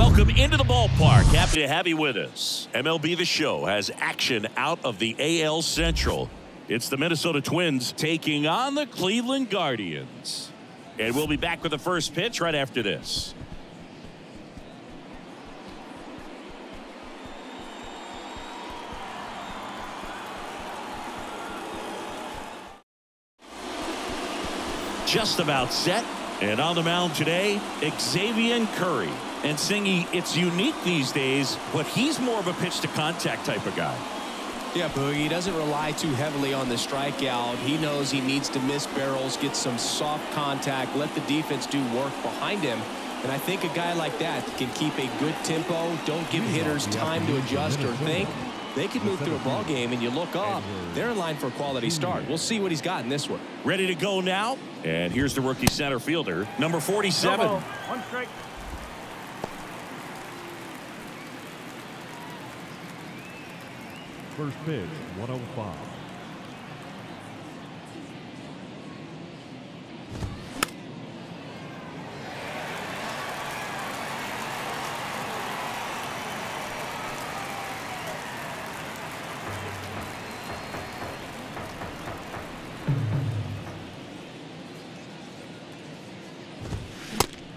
Welcome into the ballpark. Happy to have you with us. MLB The Show has action out of the AL Central. It's the Minnesota Twins taking on the Cleveland Guardians. And we'll be back with the first pitch right after this. Just about set. And on the mound today, Xavier Curry. And Singy, it's unique these days, but he's more of a pitch to contact type of guy. Yeah, Boogie, he doesn't rely too heavily on the strikeout. He knows he needs to miss barrels, get some soft contact, let the defense do work behind him. And I think a guy like that can keep a good tempo, don't give hitters time to adjust or think. They can move through a ball game, and you look up, they're in line for a quality start. We'll see what he's got in this one. Ready to go now? And here's the rookie center fielder, number 47. No, one strike. First pitch, 105.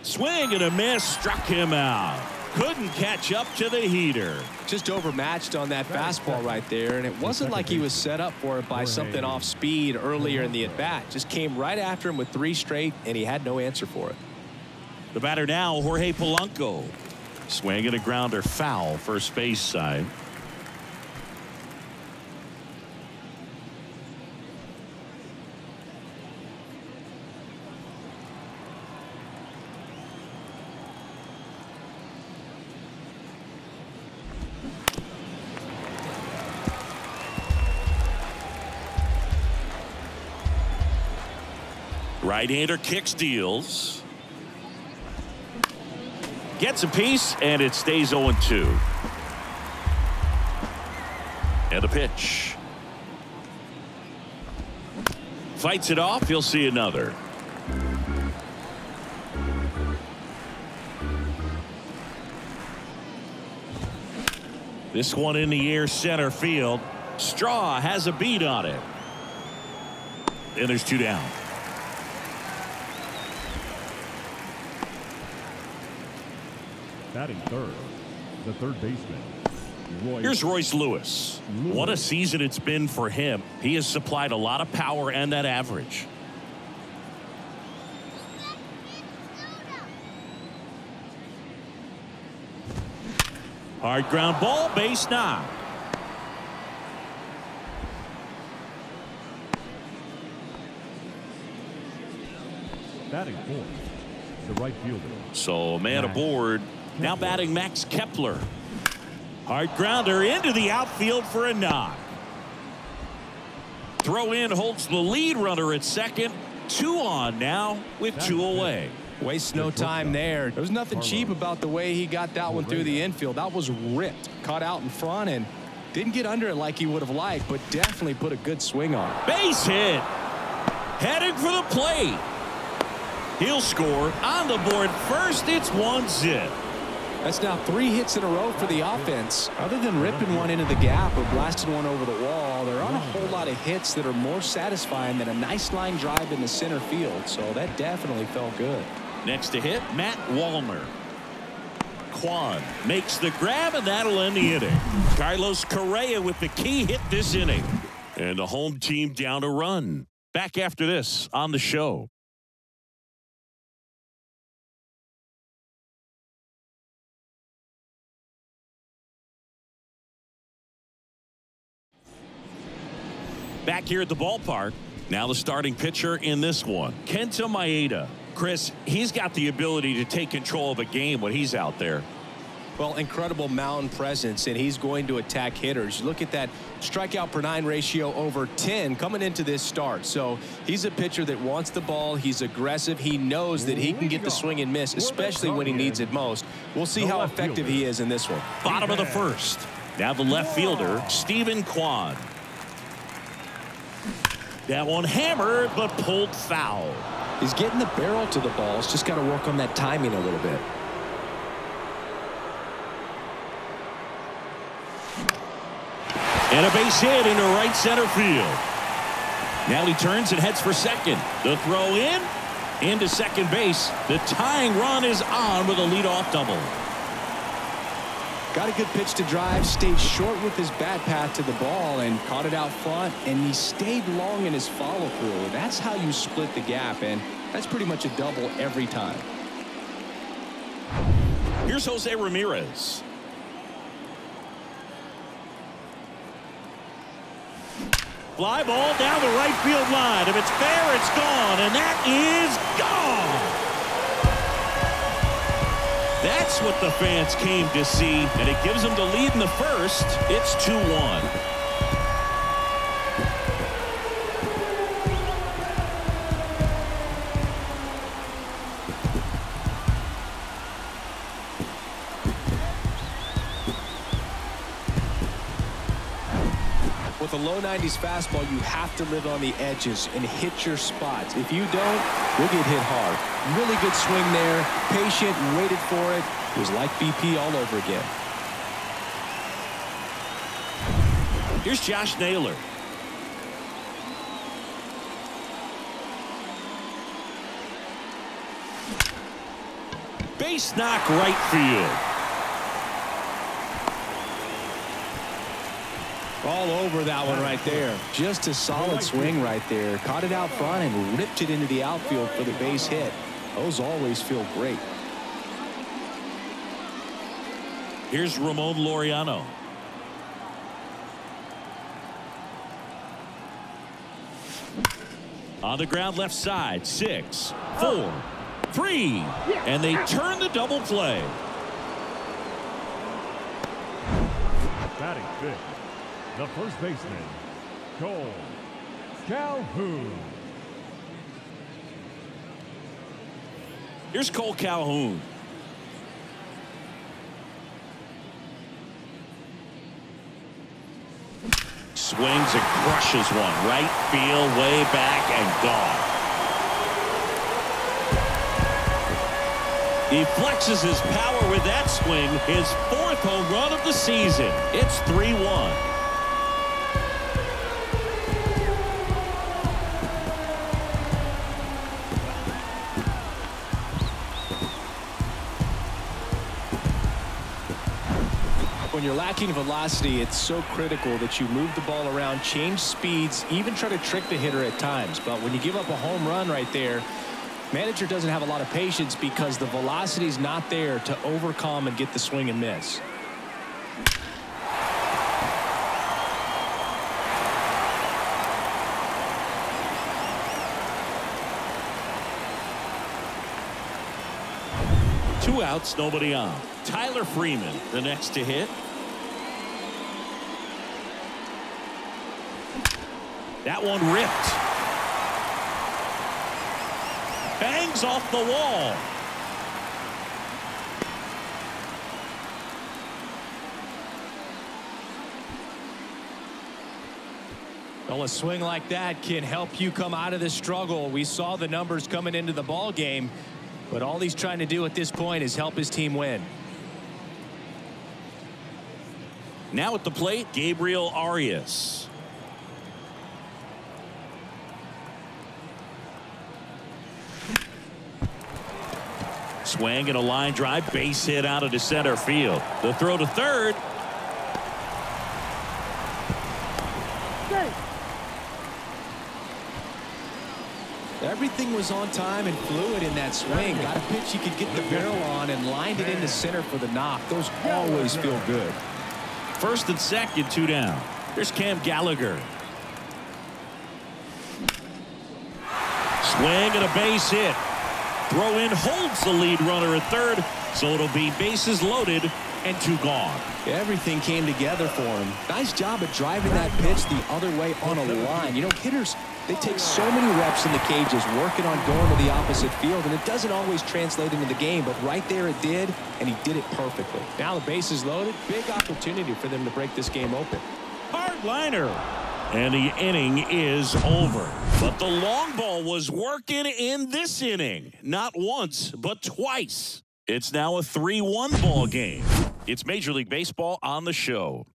Swing and a miss, struck him out. Couldn't catch up to the heater. Just overmatched on that fastball right there, and it wasn't like he was set up for it by something off speed earlier in the at-bat. Just came right after him with 3 straight, and he had no answer for it. The batter now, Jorge Polanco. Swing and a grounder foul, first base side. Right-hander kicks, deals. Gets a piece, and it stays 0-2. And the pitch. Fights it off. He'll see another. This one in the air, center field. Straw has a beat on it. And there's 2 down. Batting third, the third baseman. Here's Royce Lewis. What a season it's been for him. He has supplied a lot of power and that average. Hard ground ball, base knock. Batting fourth, the right fielder. So a man aboard. Now batting Max Kepler. Hard grounder into the outfield for a knock. Throw in holds the lead runner at second. 2 on now with 2 away. Wastes no time there. There was nothing cheap about the way he got that one through the infield. That was ripped. Caught out in front and didn't get under it like he would have liked, but definitely put a good swing on it. Base hit. Heading for the plate. He'll score on the board first. It's 1-0. That's now 3 hits in a row for the offense. Other than ripping one into the gap or blasting one over the wall, there aren't a whole lot of hits that are more satisfying than a nice line drive in the center field. So that definitely felt good. Next to hit, Matt Wallner. Kwan makes the grab, and that'll end the inning. Carlos Correa with the key hit this inning. And the home team down a run. Back after this on the show. Back here at the ballpark. Now the starting pitcher in this one, Kenta Maeda. Chris, he's got the ability to take control of a game when he's out there. Well, incredible mound presence, and he's going to attack hitters. You look at that strikeout per 9 ratio over 10 coming into this start. So he's a pitcher that wants the ball. He's aggressive. He knows that he can get the swing and miss, especially when he needs it most. We'll see how effective he is in this one. Bottom of the first. Now the left fielder, Stephen Kwan. That one hammered, but pulled foul. He's getting the barrel to the ball. He's just got to work on that timing a little bit. And a base hit into right center field. Now he turns and heads for second. The throw into second base. The tying run is on with a leadoff double. Got a good pitch to drive, stayed short with his bat path to the ball and caught it out front, and he stayed long in his follow through. That's how you split the gap, and that's pretty much a double every time. Here's Jose Ramirez. Fly ball down the right field line. If it's fair, it's gone, and that is gone. That's what the fans came to see, and it gives them the lead in the first. It's 2-1. With a low 90s fastball, you have to live on the edges and hit your spots. If you don't, you'll get hit hard. Really good swing there. Patient, waited for it. It was like BP all over again. Here's Josh Naylor. Base knock right field. All over that one right there. Just a solid swing right there. Caught it out front and ripped it into the outfield for the base hit. Those always feel great. Here's Ramon Laureano. On the ground left side. 6, 4, 3. And they turn the double play. Batting fifth, the first baseman, Cole Calhoun. Here's Cole Calhoun. Swings and crushes one. Right field, way back, and gone. He flexes his power with that swing. His 4th home run of the season. It's 3-1. When you're lacking velocity, it's so critical that you move the ball around, change speeds, even try to trick the hitter at times. But when you give up a home run right there, manager doesn't have a lot of patience because the velocity is not there to overcome and get the swing and miss. Two outs, nobody on. Tyler Freeman, the next to hit. That one ripped. Bangs off the wall. Well, a swing like that can help you come out of the struggle. We saw the numbers coming into the ball game, but all he's trying to do at this point is help his team win. Now at the plate, Gabriel Arias. Swing and a line drive, base hit out into center field. The throw to third. Everything was on time and fluid in that swing. Got a pitch you could get the barrel on and lined it into center for the knock. Those always feel good. First and second, 2 down. Here's Cam Gallagher. Swing and a base hit. Throw in holds the lead runner at third, so it'll be bases loaded and 2 gone. Everything came together for him. Nice job at driving that pitch the other way on a line. You know, hitters, they take so many reps in the cages working on going to the opposite field, and it doesn't always translate into the game, but right there it did, and he did it perfectly. Now the base is loaded. Big opportunity for them to break this game open. Hard liner. And the inning is over. But the long ball was working in this inning. Not once, but twice. It's now a 3-1 ball game. It's Major League Baseball on the show.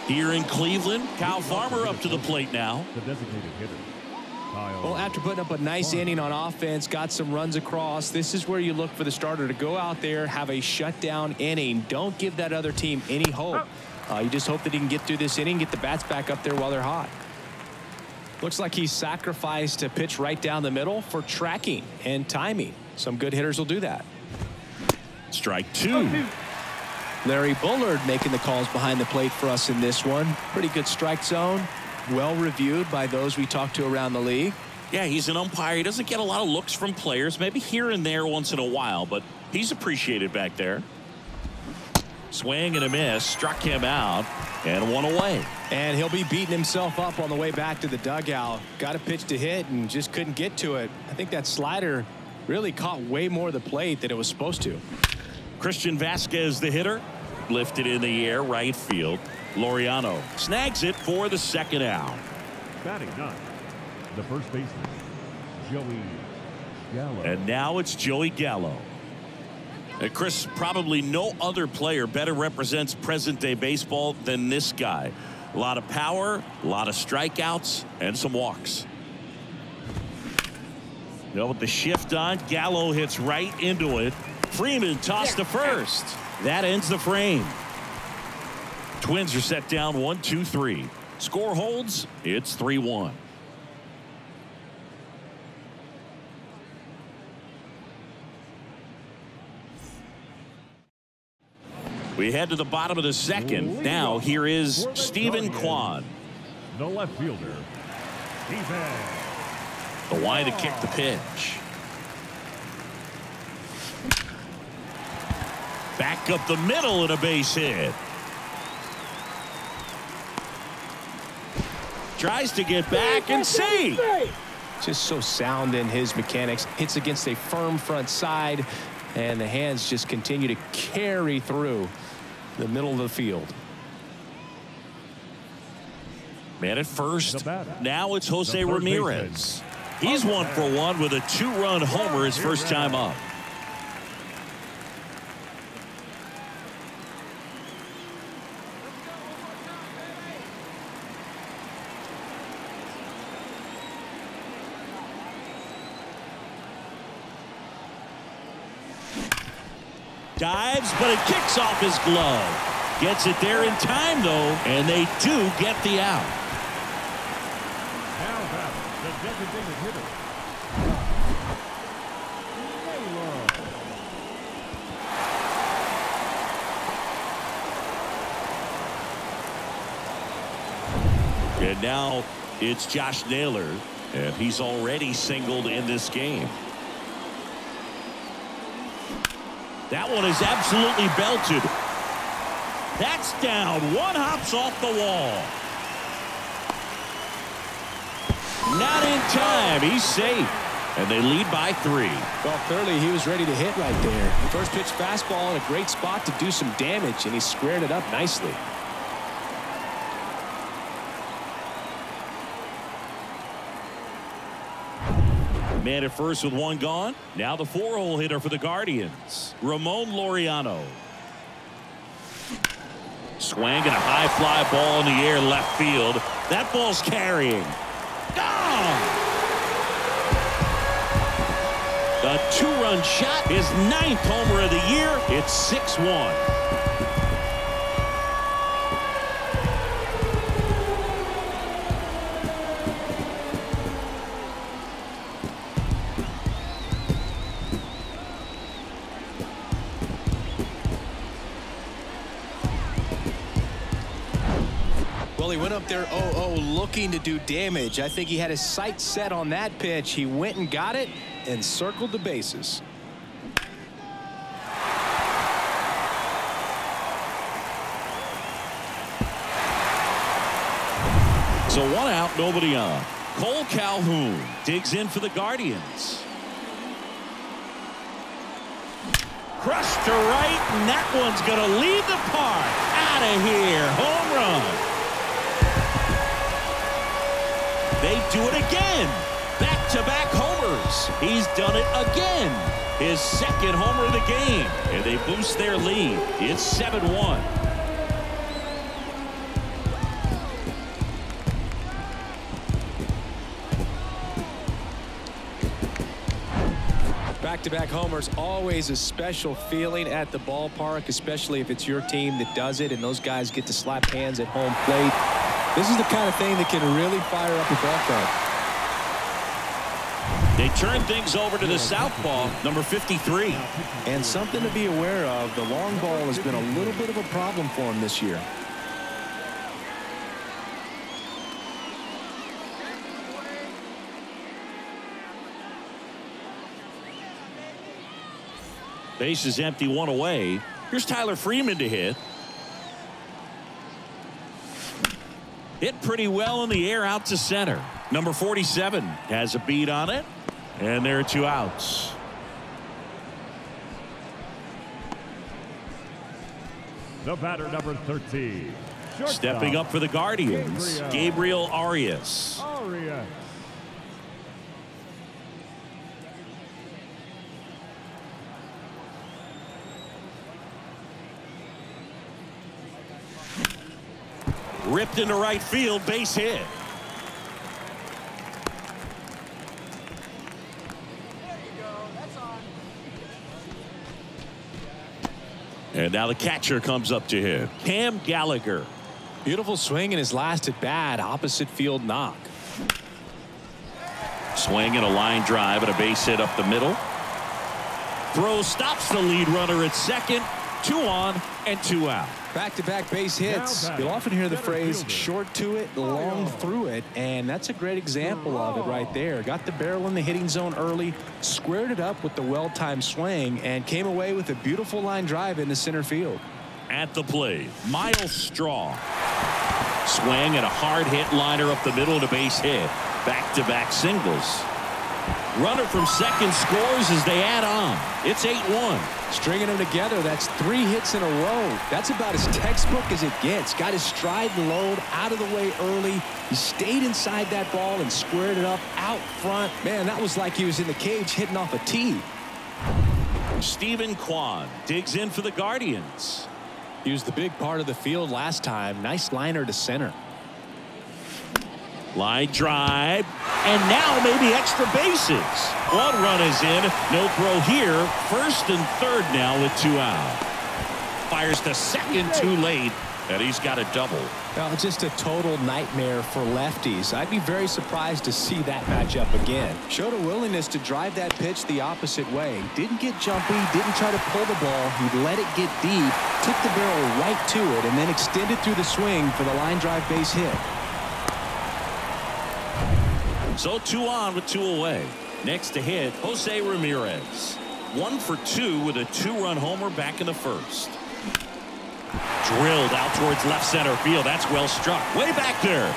Here in Cleveland, Kyle Farmer up to the plate now. The designated hitter. Well, after putting up a nice inning on offense, got some runs across, this is where you look for the starter to go out there, have a shutdown inning. Don't give that other team any hope. You just hope that he can get through this inning, get the bats back up there while they're hot. Looks like he sacrificed a pitch right down the middle for tracking and timing. Some good hitters will do that. Strike two. Larry Bullard making the calls behind the plate for us in this one. Pretty good strike zone. Well reviewed by those we talked to around the league. Yeah, he's an umpire. He doesn't get a lot of looks from players, maybe here and there once in a while, but he's appreciated back there. Swing and a miss, struck him out, and one away. And he'll be beating himself up on the way back to the dugout. Got a pitch to hit and just couldn't get to it. I think that slider really caught way more of the plate than it was supposed to. Christian Vasquez, the hitter, lifted in the air, right field. Laureano snags it for the second out. Batting ninth, the first baseman, Joey Gallo. And now it's Joey Gallo. And Chris, probably no other player better represents present-day baseball than this guy. A lot of power, a lot of strikeouts, and some walks. With the shift on, Gallo hits right into it. Freeman tossed to first. That ends the frame. Twins are set down 1-2-3. Score holds. It's 3-1. We head to the bottom of the second. Now here is Stephen Kwan. The left fielder. The wide to kick the pitch. Back up the middle and a base hit. Tries to get back and see. Just so sound in his mechanics. Hits against a firm front side, and the hands just continue to carry through the middle of the field. Man at first. Now it's Jose Ramirez. He's 1 for 1 with a 2-run homer his first time up. Dives, but it kicks off his glove. Gets it there in time, though, and they do get the out. Now back, the designated hitter. And now it's Josh Naylor, and he's already singled in this game. That one is absolutely belted. That's down. One hops off the wall. Not in time. He's safe. And they lead by 3. Well, clearly he was ready to hit right there. First pitch fastball in a great spot to do some damage, and he squared it up nicely. Man at first with 1 gone. Now the 4-hole hitter for the Guardians, Ramon Laureano. Swing and a high fly ball in the air left field. That ball's carrying. Gone! The 2-run shot, his 9th homer of the year. It's 6-1. Well, he went up there 0-0 looking to do damage. I think he had his sights set on that pitch. He went and got it and circled the bases. So 1 out, nobody on. Cole Calhoun digs in for the Guardians. Crushed to right, and that one's going to lead the park. Out of here. Home run. They do it again. Back-to-back homers. He's done it again. His 2nd homer of the game. And they boost their lead. It's 7-1. back-to-back homers, always a special feeling at the ballpark, especially if it's your team that does it and those guys get to slap hands at home plate. This is the kind of thing that can really fire up a ball club. They turn things over to the southpaw, number 53. And something to be aware of, the long ball has been a little bit of a problem for him this year. Base is empty, one away. Here's Tyler Freeman to hit. Hit pretty well in the air out to center. Number 47 has a beat on it. And there are 2 outs. The batter, number 13. Stepping up for the Guardians, Gabriel Arias. Ripped into right field, base hit. And now the catcher comes up to hit. Cam Gallagher. Beautiful swing in his last at bat, opposite field knock. Swing and a line drive and a base hit up the middle. Throw stops the lead runner at second. 2 on and 2 out. Back-to-back base hits. You'll often hear the phrase short to it, long through it, and that's a great example of it right there. Got the barrel in the hitting zone early, squared it up with the well-timed swing, and came away with a beautiful line drive into center field. At the plate, Miles Straw. Swing and a hard hit liner up the middle to base hit. Back-to-back singles. Runner from second scores as they add on. It's 8-1. Stringing them together, that's 3 hits in a row. That's about as textbook as it gets. Got his stride and load out of the way early. He stayed inside that ball and squared it up out front. Man, that was like he was in the cage hitting off a tee. Stephen Kwan digs in for the Guardians. He was the big part of the field last time. Nice liner to center. Line drive, and now maybe extra bases. 1 run is in, no throw here. First and third now with 2 out. Fires to second too late, and he's got a double. Well, just a total nightmare for lefties. I'd be very surprised to see that matchup again. Showed a willingness to drive that pitch the opposite way. Didn't get jumpy, didn't try to pull the ball. He let it get deep, took the barrel right to it, and then extended through the swing for the line drive base hit. So 2 on with 2 away. Next to hit, Jose Ramirez. 1 for 2 with a 2-run homer back in the first. Drilled out towards left center field. That's well struck. Way back there.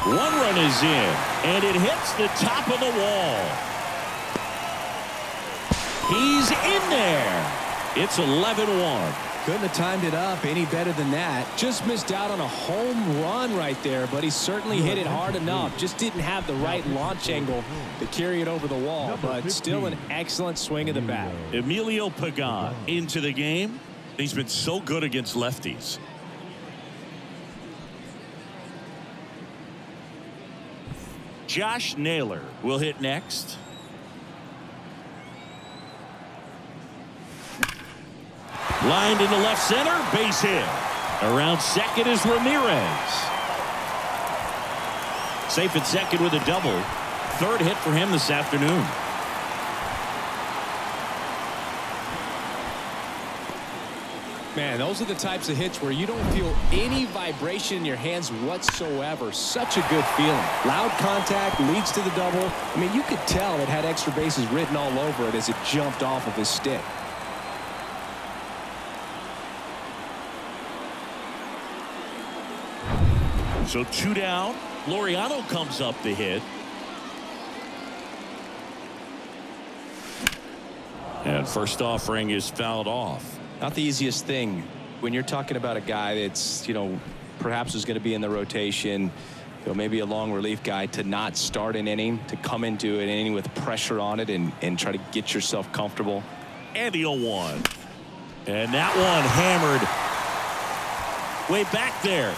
1 run is in, and it hits the top of the wall. He's in there. It's 11-1. Couldn't have timed it up any better than that. Just missed out on a home run right there, but he certainly hit it hard enough. Just didn't have the right launch angle to carry it over the wall, but still an excellent swing of the bat. Emilio Pagan into the game. He's been so good against lefties. Josh Naylor will hit next. Lined into left center, base hit. Around second is Ramirez. Safe at second with a double. 3rd hit for him this afternoon. Man, those are the types of hits where you don't feel any vibration in your hands whatsoever. Such a good feeling. Loud contact leads to the double. I mean, you could tell it had extra bases written all over it as it jumped off of his stick. So 2 down. Laureano comes up to hit. And first offering is fouled off. Not the easiest thing when you're talking about a guy that's, perhaps is going to be in the rotation, maybe a long relief guy, to not start an inning, to come into an inning with pressure on it and try to get yourself comfortable. And the 0-1. And that one hammered way back there.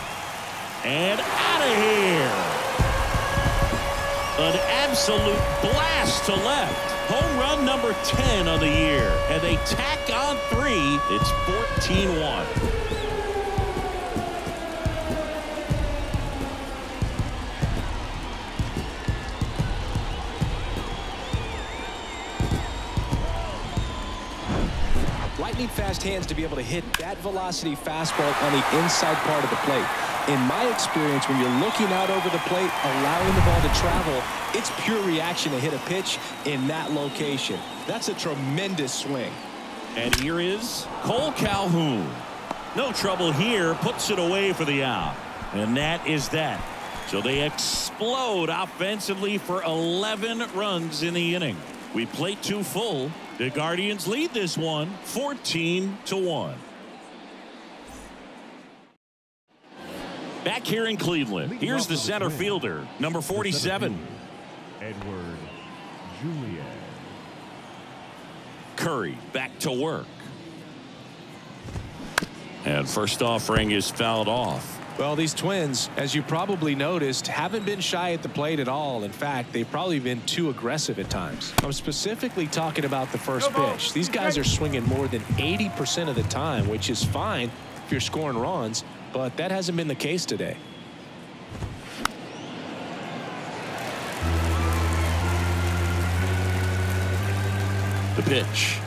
And out of here. An absolute blast to left. Home run number 10 on the year. And they tack on 3. It's 14-1. Lightning fast hands to be able to hit that velocity fastball on the inside part of the plate. In my experience, when you're looking out over the plate, allowing the ball to travel, it's pure reaction to hit a pitch in that location. That's a tremendous swing. And here is Cole Calhoun. No trouble here. Puts it away for the out. And that is that. So they explode offensively for 11 runs in the inning. We played 2 full. The Guardians lead this one 14-1. Back here in Cleveland, here's the center fielder, number 47. Edward Julian. Curry back to work. And first offering is fouled off. Well, these Twins, as you probably noticed, haven't been shy at the plate at all. In fact, they've probably been too aggressive at times. I'm specifically talking about the first pitch. These guys are swinging more than 80% of the time, which is fine if you're scoring runs, but that hasn't been the case today. The pitch.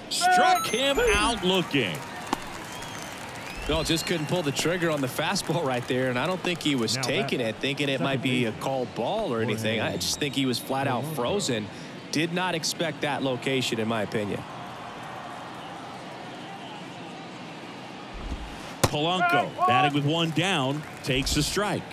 Struck him out looking. Well, just couldn't pull the trigger on the fastball right there, and I don't think he was taking it, thinking it might be a called ball or anything. I just think he was flat out frozen. Did not expect that location, in my opinion. Polanco batting with 1 down, takes a strike.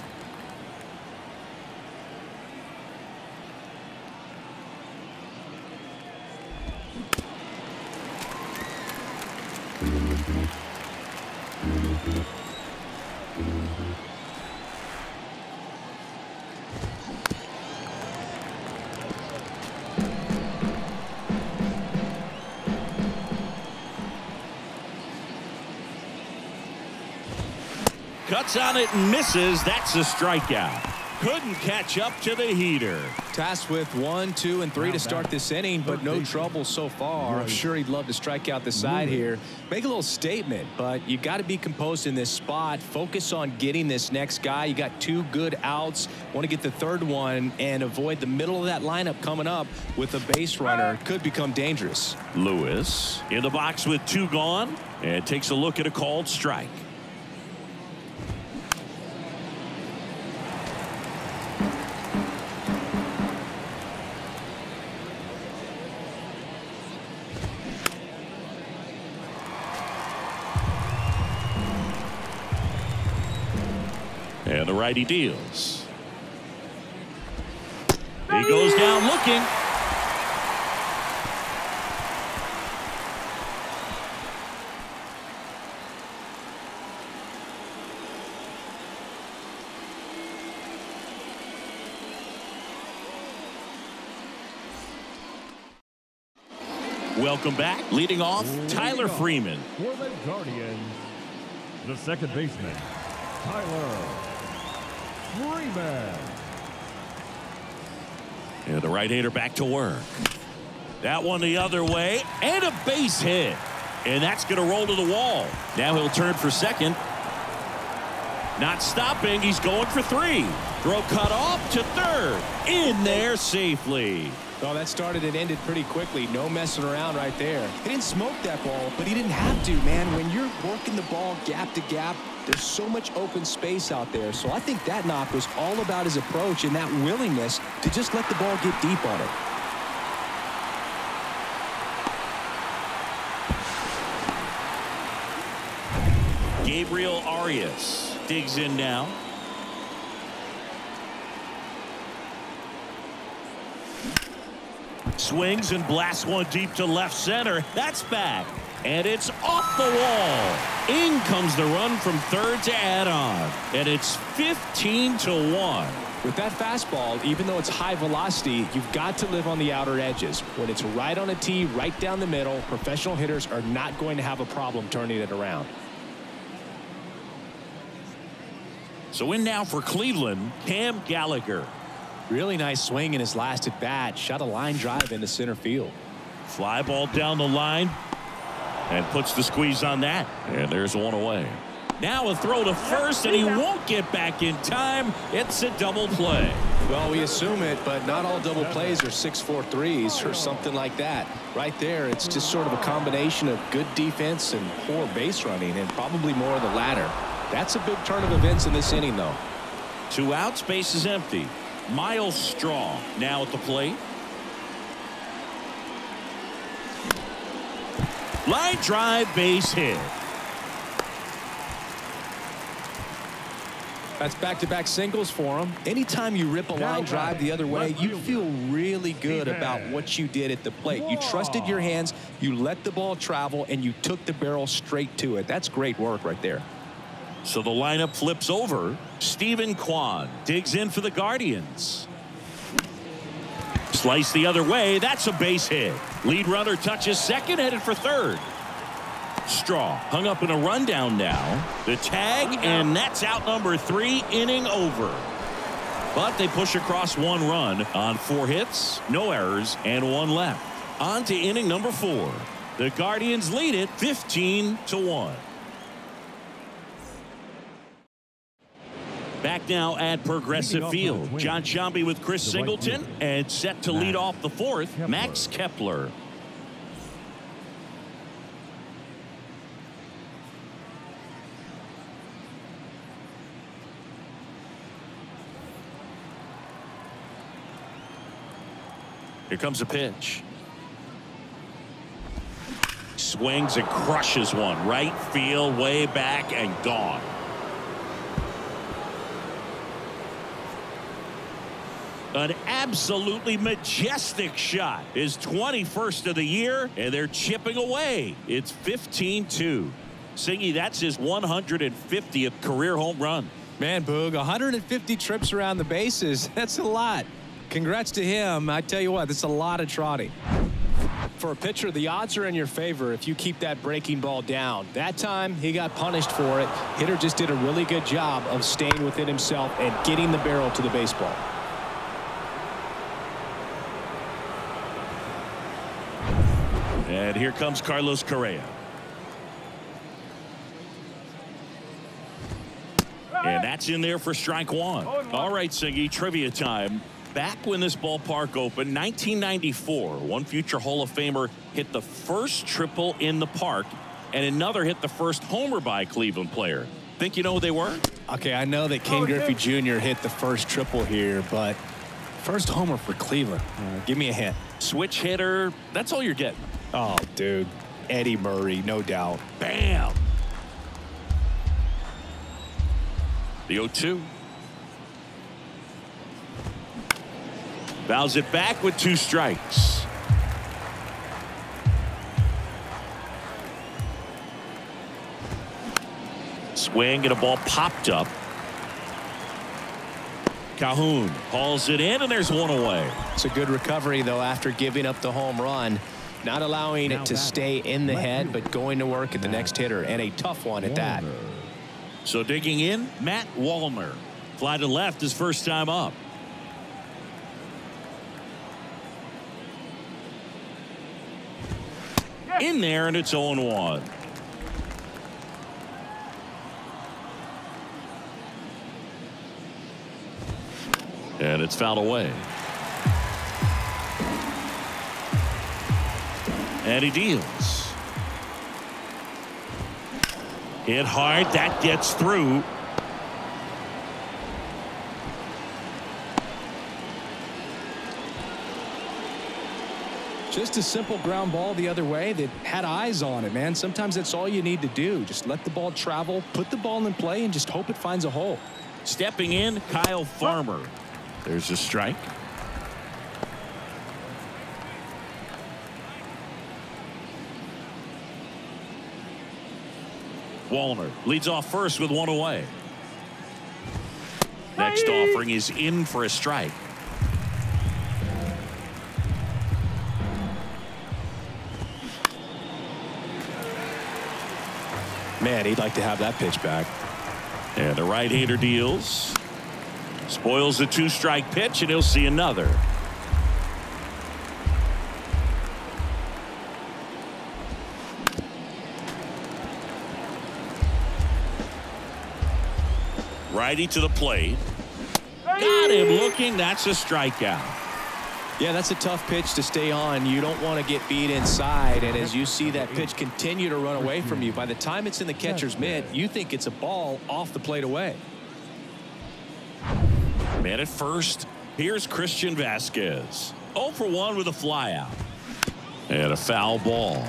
Cuts on it and misses. That's a strikeout. Couldn't catch up to the heater. Tasked with 1, 2, and 3 to start this inning, but no trouble so far. I'm sure he'd love to strike out the side here. Make a little statement, but you got to be composed in this spot. Focus on getting this next guy. You got 2 good outs. Want to get the 3rd one and avoid the middle of that lineup coming up with a base runner. Could become dangerous. Lewis in the box with 2 gone and takes a look at a called strike. And the righty deals. He goes down looking. Welcome back. Leading off, Tyler Freeman. For the Guardians, the second baseman, Tyler Freeman. And the right-hander back to work. That one the other way, and a base hit. And that's going to roll to the wall. Now he'll turn for second. Not stopping. He's going for 3. Throw cut off to 3rd. In there safely. Well, that started and ended pretty quickly. No messing around right there. He didn't smoke that ball, but he didn't have to, man. When you're working the ball gap to gap, there's so much open space out there. So I think that knock was all about his approach and that willingness to just let the ball get deep on it. Gabriel Arias digs in now. Swings and blasts one deep to left center. That's back. And it's off the wall. In comes the run from 3rd to add on. And it's 15-1. With that fastball, even though it's high velocity, you've got to live on the outer edges. When it's right on a tee, right down the middle, professional hitters are not going to have a problem turning it around. So in now for Cleveland, Cam Gallagher. Really nice swing in his last at bat. Shot a line drive into center field. Fly ball down the line and puts the squeeze on that. And there's one away. Now a throw to first, and he won't get back in time. It's a double play. Well, we assume it, but not all double plays are 6-4 threes or something like that. Right there, it's just sort of a combination of good defense and poor base running, and probably more of the latter. That's a big turn of events in this inning, though. 2 outs, base is empty. Miles Straw now at the plate. Line drive, base hit. That's back-to-back singles for him. Anytime you rip a line drive the other way, you feel really good about what you did at the plate. You trusted your hands, you let the ball travel, and you took the barrel straight to it. That's great work right there. So the lineup flips over. Stephen Kwan digs in for the Guardians. Slice the other way. That's a base hit. Lead runner touches second, headed for third. Straw hung up in a rundown now. The tag, and that's out number 3, inning over. But they push across 1 run on 4 hits, no errors, and 1 left. On to inning number 4. The Guardians lead it 15-1. Back now at Progressive Field. John Sciambi with Chris Singleton, and set to lead off the 4th, Max Kepler. Here comes a pitch. Swings and crushes one. Right field, way back, and gone. An absolutely majestic shot. His 21st of the year, and they're chipping away. It's 15-2. Singy, that's his 150th career home run. Man, Boog, 150 trips around the bases. That's a lot. Congrats to him. I tell you what, that's a lot of trotting. For a pitcher, the odds are in your favor if you keep that breaking ball down. That time, he got punished for it. Hitter just did a really good job of staying within himself and getting the barrel to the baseball. And here comes Carlos Correa. And that's in there for strike 1. All right, Siggy, trivia time. Back when this ballpark opened, 1994, one future Hall of Famer hit the first triple in the park, and another hit the first homer by a Cleveland player. Think you know who they were? Okay, I know that Ken Griffey Jr. hit the first triple here, but first homer for Cleveland. Give me a hint. Switch hitter. That's all you're getting. Oh, dude. Eddie Murray, no doubt. Bam. The 0-2. Fouls it back with 2 strikes. Swing, and a ball popped up. Calhoun hauls it in, and there's 1 away. It's a good recovery, though, after giving up the home run. Not allowing it to stay in the head, but going to work at the next hitter, and a tough one at that. So digging in, Matt Wallner. Fly to left his first time up. In there, and it's 0-1. And it's fouled away. And he deals. Hit hard. That gets through. Just a simple ground ball the other way that had eyes on it, man. Sometimes that's all you need to do. Just let the ball travel, put the ball in play, and just hope it finds a hole. Stepping in, Kyle Farmer. There's a strike. Wallner leads off first with 1 away. Next offering is in for a strike. Man, he'd like to have that pitch back. And the right-hander deals. Spoils the 2-strike pitch, and he'll see another. Righty to the plate. Got him looking. That's a strikeout. Yeah, that's a tough pitch to stay on. You don't want to get beat inside, and as you see that pitch continue to run away from you, by the time it's in the catcher's mitt, you think it's a ball off the plate away. Man at first, here's Christian Vasquez. 0 for 1 with a flyout. And a foul ball.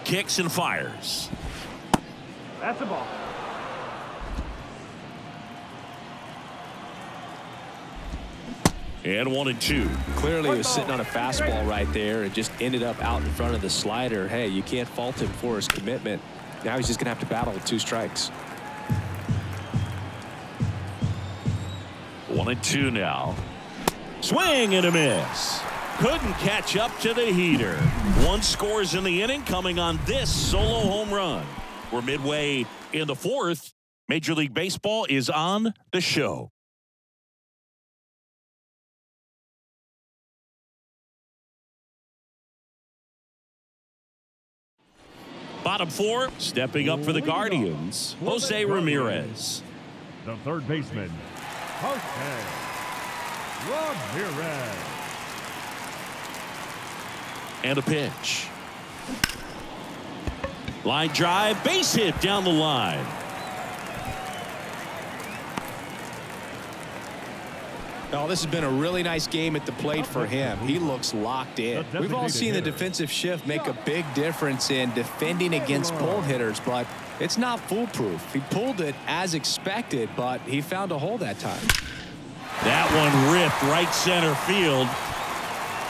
Kicks and fires. That's a ball. And 1-2. Clearly he was sitting on a fastball right there and just ended up out in front of the slider. Hey, you can't fault him for his commitment. Now he's just going to have to battle with 2 strikes. 1-2 now. Swing and a miss. Couldn't catch up to the heater. 1 scores in the inning coming on this solo home run. We're midway in the 4th. Major League Baseball is on the show. Bottom 4, stepping up for the Guardians, Jose Ramirez. The third baseman, Jose Ramirez. And a pitch. Line drive, base hit down the line. Oh, this has been a really nice game at the plate for him. He looks locked in. We've all seen the defensive shift make a big difference in defending against pull hitters, but it's not foolproof. He pulled it as expected, but he found a hole that time. That one ripped right center field.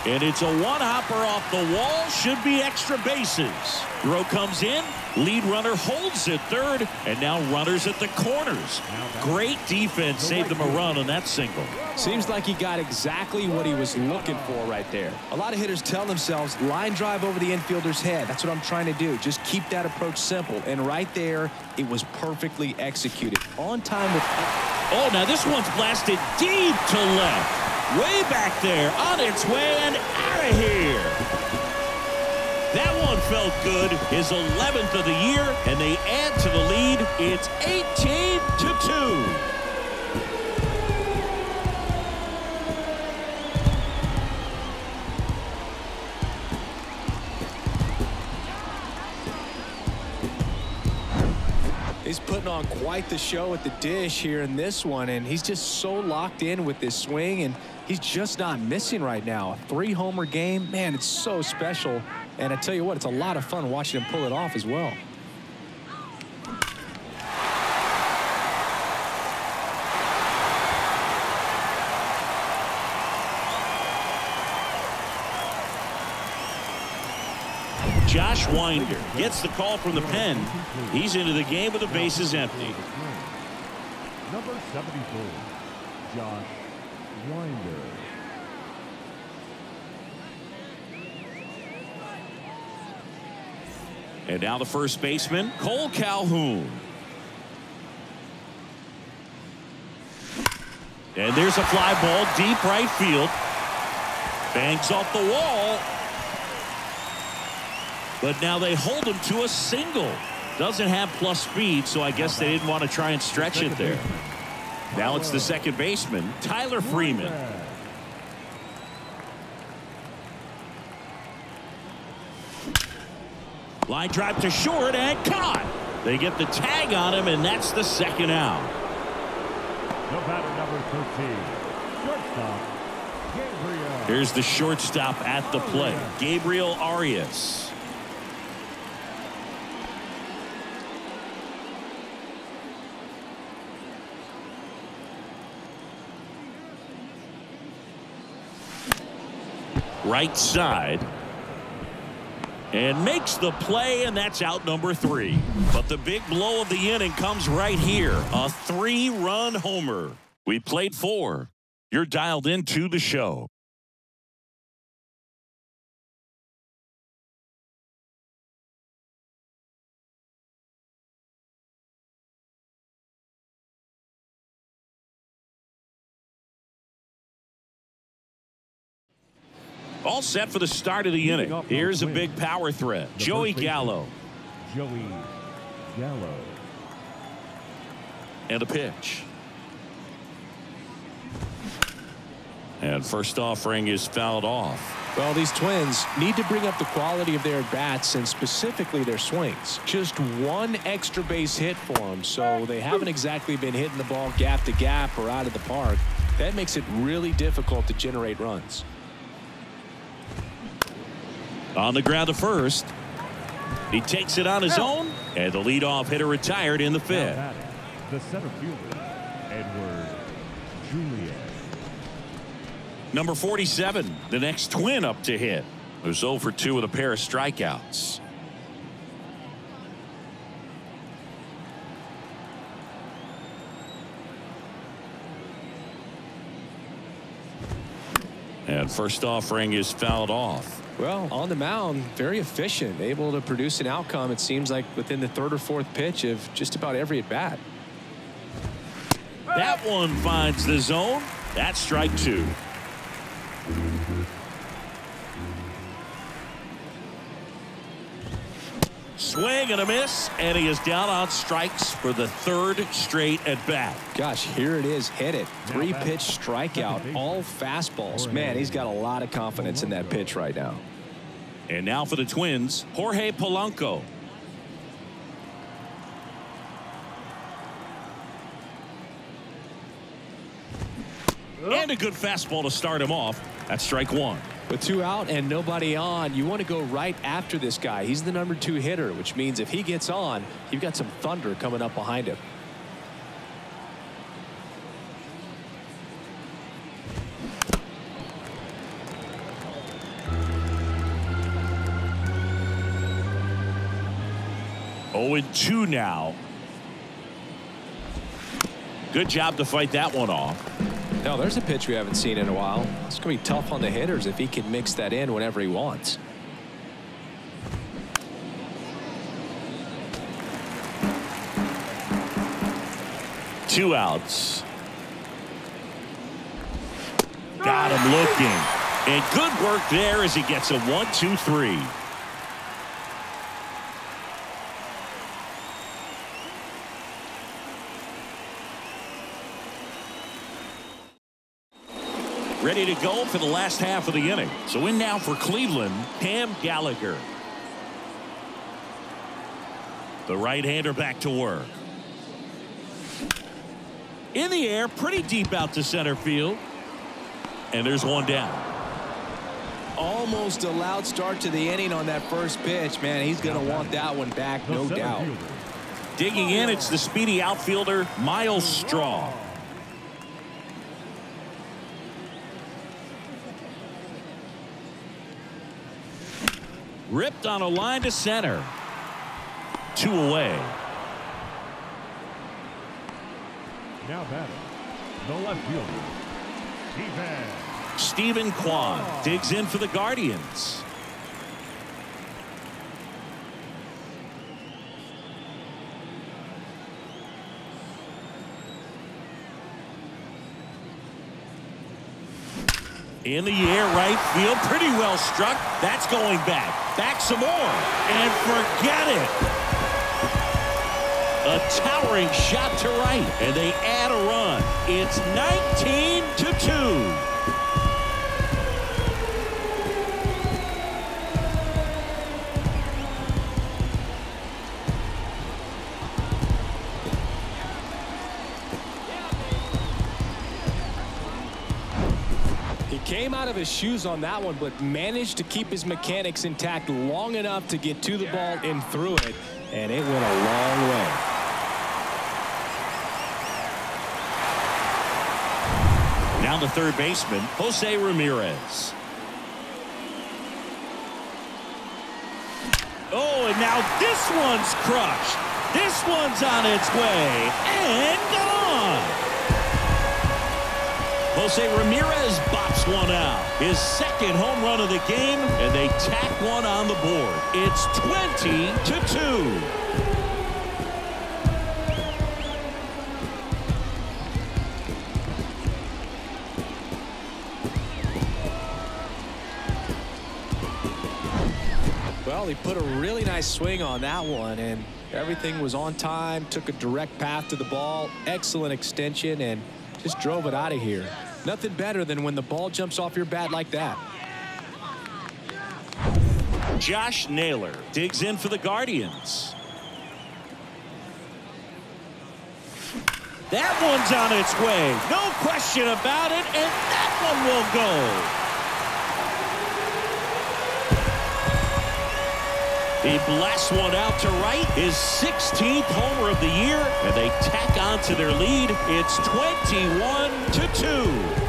And it's a one-hopper off the wall. Should be extra bases. Throw comes in. Lead runner holds at third. And now runners at the corners. Great defense saved him a run on that single. Seems like he got exactly what he was looking for right there. A lot of hitters tell themselves, line drive over the infielder's head. That's what I'm trying to do. Just keep that approach simple. And right there, it was perfectly executed. On time with... Oh, now this one's blasted deep to left. Way back there, on its way and out of here. That one felt good. His 11th of the year, and they add to the lead. It's 18-2. He's putting on quite the show at the dish here in this one, and he's just so locked in with this swing, and he's just not missing right now. A 3-homer game, man, it's so special. And I tell you what, it's a lot of fun watching him pull it off as well. Josh Winder gets the call from the pen. He's into the game with the bases empty. Number 74, Josh Winder. And now the first baseman, Cole Calhoun. And there's a fly ball deep right field. Bangs off the wall. But now they hold him to a single. Doesn't have plus speed, so I guess they didn't want to try and stretch it there. Now it's the second baseman, Tyler Freeman. Line drive to short and caught. They get the tag on him, and that's the second out. The batter, number 13, shortstop, Gabriel. Here's the shortstop at the plate, Gabriel Arias. Right side. And makes the play, and that's out number 3. But the big blow of the inning comes right here. A 3-run homer. We played 4. You're dialed into the show. All set for the start of the inning. Here's a big power threat. Joey Gallo. Joey Gallo. And a pitch. And first offering is fouled off. Well, these Twins need to bring up the quality of their bats and specifically their swings. Just one extra base hit for them, so they haven't exactly been hitting the ball gap to gap or out of the park. That makes it really difficult to generate runs. On the ground to first. He takes it on his own, and the leadoff hitter retired in the fifth. The center fielder, Edward Julian. Number 47, the next Twin up to hit. Who's 0 for 2 with a pair of strikeouts. And first offering is fouled off. Well, on the mound, very efficient, able to produce an outcome, it seems like, within the third or fourth pitch of just about every at bat. That one finds the zone. That's strike 2. Swing and a miss, and he is down on strikes for the third straight at bat. Gosh, here it is. Hit it. 3-pitch strikeout. All fastballs. Man, he's got a lot of confidence in that pitch right now. And now for the Twins, Jorge Polanco. And a good fastball to start him off. That's strike 1. With 2 out and nobody on, you want to go right after this guy. He's the number 2 hitter, which means if he gets on, you've got some thunder coming up behind him. Oh, and 2 now. Good job to fight that one off. Now, there's a pitch we haven't seen in a while. It's going to be tough on the hitters if he can mix that in whenever he wants. Two outs. Got him looking. And good work there as he gets a 1-2-3. Ready to go for the last half of the inning. So in now for Cleveland, Cam Gallagher. The right-hander back to work. In the air, pretty deep out to center field. And there's one down. Almost a loud start to the inning on that first pitch. Man, he's going to want that one back, no doubt. Digging in, it's the speedy outfielder, Miles Straw. Ripped on a line to center. 2 away. Now batting, the left fielder, Stephen Kwan digs in for the Guardians. In the air, right field, pretty well struck. That's going back. Back some more. And forget it. A towering shot to right. And they add a run. It's 19-2. Came out of his shoes on that one, but managed to keep his mechanics intact long enough to get to the ball and through it, and it went a long way. Now the third baseman, Jose Ramirez. Oh, and now this one's crushed. This one's on its way and gone. Jose Ramirez bops one out. His second home run of the game, and they tack one on the board. It's 20-2. Well, he put a really nice swing on that one, and everything was on time, took a direct path to the ball, excellent extension, and just drove it out of here. Nothing better than when the ball jumps off your bat like that. Josh Naylor digs in for the Guardians. That one's on its way. No question about it, and that one will go. He blasts one out to right, his 16th homer of the year, and they tack on to their lead. It's 21-2.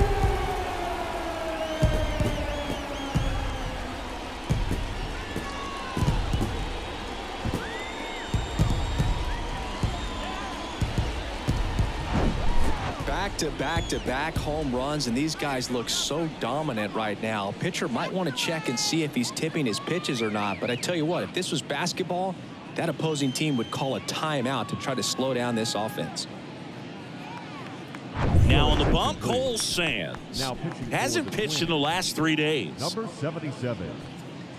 Back-to-back home runs, and these guys look so dominant right now. Pitcher might want to check and see if he's tipping his pitches or not, but I tell you what, if this was basketball, that opposing team would call a timeout to try to slow down this offense. Now on the bump, Cole Sands. Hasn't pitched in the last 3 days. Number 77,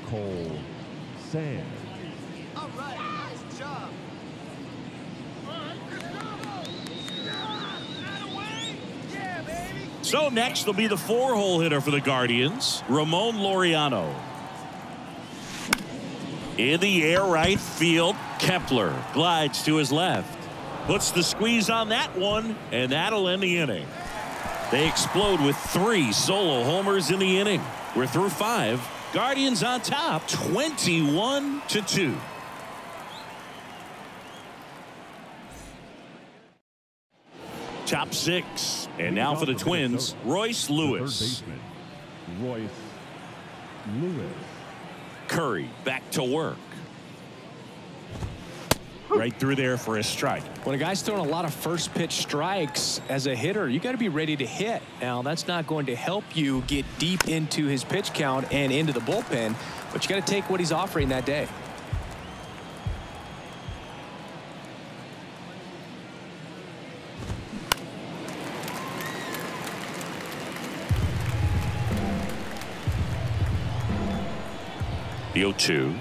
Cole Sands. All right, nice job. So next will be the 4-hole hitter for the Guardians, Ramon Laureano. In the air right field, Kepler glides to his left. Puts the squeeze on that one, and that'll end the inning. They explode with 3 solo homers in the inning. We're through 5. Guardians on top, 21-2. Top 6. And now for the Twins, Royce Lewis. Royce Lewis. Curry back to work. Right through there for a strike. When a guy's throwing a lot of first pitch strikes as a hitter, you got to be ready to hit. Now, that's not going to help you get deep into his pitch count and into the bullpen, but you got to take what he's offering that day. The 0-2.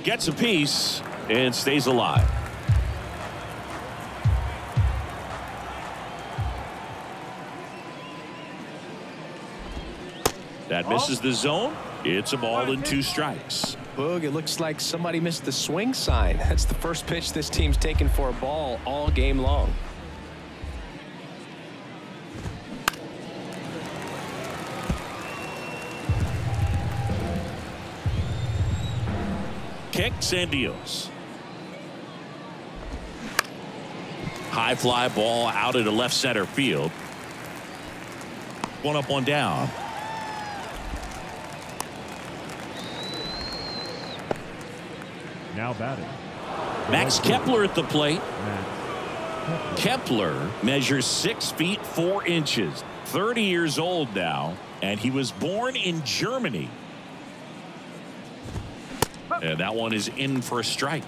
Gets a piece and stays alive. That misses the zone. It's a ball and 2 strikes. Boog, it looks like somebody missed the swing sign. That's the first pitch this team's taken for a ball all game long. Kicks and deals. High fly ball out into left center field. One up, one down. Now batting. Max Kepler at the plate. Kepler measures 6 feet 4 inches. 30 years old now, and he was born in Germany. And that one is in for a strike.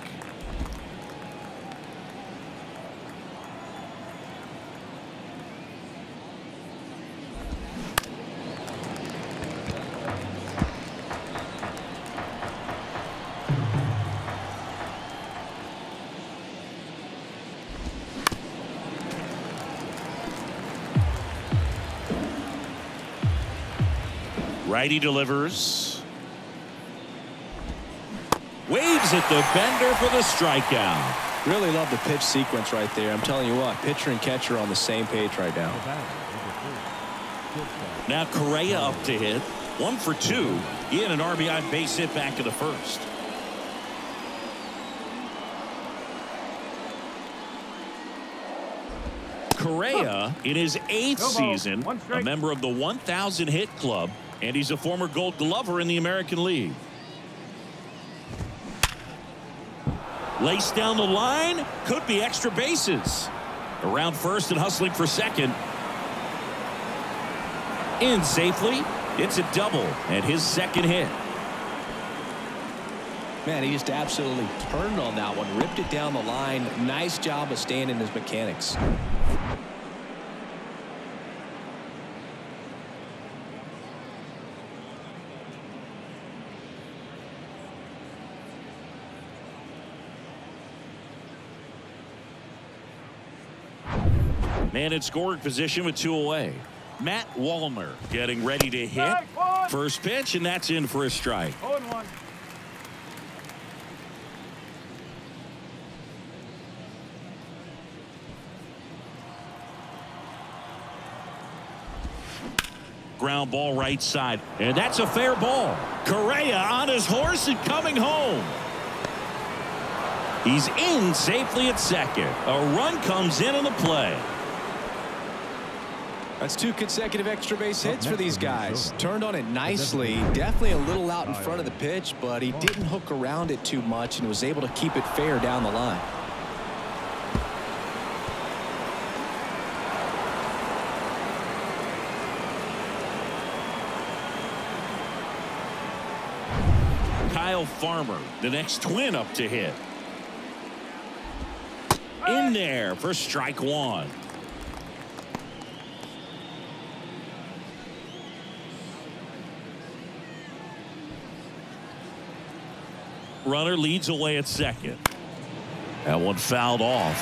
Righty delivers. Waves at the bender for the strikeout. Really love the pitch sequence right there. I'm telling you what, pitcher and catcher are on the same page right now. Now Correa up to hit. 1 for 2. He had an RBI base hit back in the first. Correa in his 8th season, a member of the 1,000 hit club, and he's a former Gold Glover in the American League. Laced down the line, could be extra bases. Around first and hustling for second. In safely. It's a double and his second hit. Man, he just absolutely turned on that one, ripped it down the line. Nice job of staying in his mechanics. Man in scoring position with 2 away. Matt Wallner getting ready to hit. First pitch, and that's in for a strike. 0-1. Ground ball right side, and that's a fair ball. Correa on his horse and coming home. He's in safely at second. A run comes in the play. That's 2 consecutive extra base hits for these guys. Turned on it nicely. Definitely a little out in front of the pitch, but he didn't hook around it too much and was able to keep it fair down the line. Kyle Farmer, the next Twin up to hit. In there for strike 1. Runner leads away at second. That one fouled off.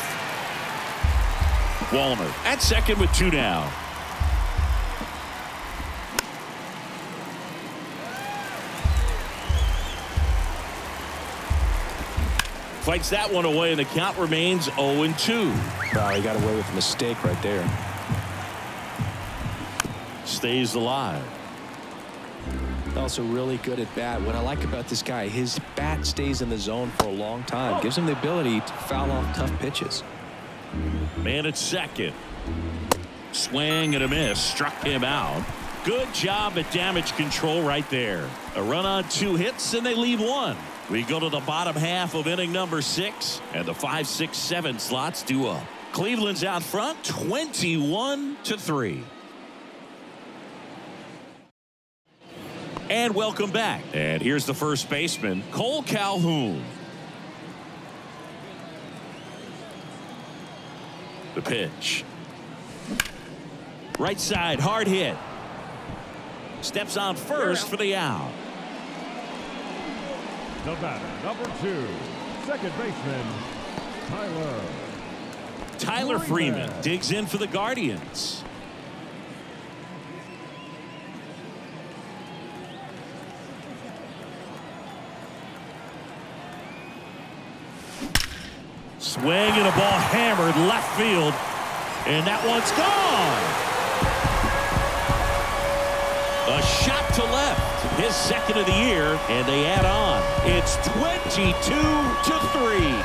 Wallner at second with 2 down. Fights that one away, and the count remains 0-2. Well, he got away with a mistake right there. Stays alive. Also really good at bat. What I like about this guy, his bat stays in the zone for a long time. Gives him the ability to foul off tough pitches. Man at second. Swing and a miss. Struck him out. Good job at damage control right there. A run on 2 hits, and they leave 1. We go to the bottom half of inning number 6, and the 5, 6, 7 slots due up. Cleveland's out front 21-3. And welcome back. And here's the first baseman, Cole Calhoun. The pitch. Right side, hard hit. Steps on first for the out. The batter, number 2, second baseman, Tyler Freeman digs in for the Guardians. Swing and a ball hammered left field, and that one's gone. A shot to left, his second of the year, and they add on. It's 22-3.